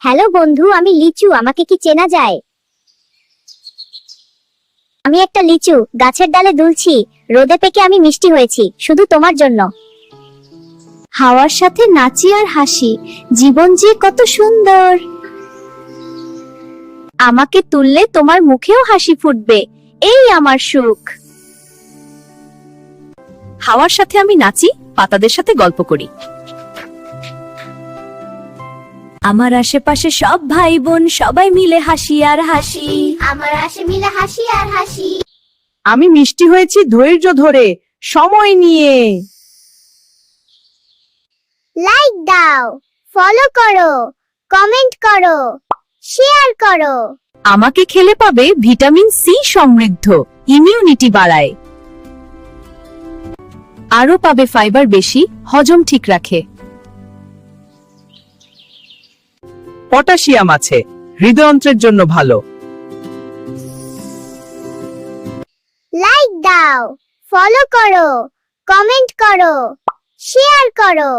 Hello বন্ধু, আমি লিচু। আমাকে কি চেনা যায়? আমি একটা লিচু, গাছের ডালে দুলছি। রোদে পেকে আমি মিষ্টি হয়েছি, শুধু তোমার জন্য। হাওয়ার সাথে নাচি আর হাসি, জীবন যে কত সুন্দর। আমাকে তুললে তোমার মুখেও হাসি ফুটবে, এই আমার সুখ। হাওয়ার সাথে আমি নাচি, পাতাদের সাথে গল্প করি। আমার আশেপাশে সব ভাই বোন, সবাই মিলে হাসি আর হাসি। আমার আশে মিলে হাসি আর হাসি। আমি মিষ্টি হয়েছি ধৈর্য ধরে, সময় নিয়ে। লাইক দাও, ফলো করো, কমেন্ট করো, শেয়ার করো। আমাকে খেলে পাবে ভিটামিন সি সমৃদ্ধ, ইমিউনিটি বাড়ায়। আরো পাবে ফাইবার বেশি, হজম ঠিক রাখে। পটাশিয়াম আছে, হৃদয়ন্ত্রের জন্য ভালো। লাইক দাও, ফলো করো, কমেন্ট করো, শেয়ার করো।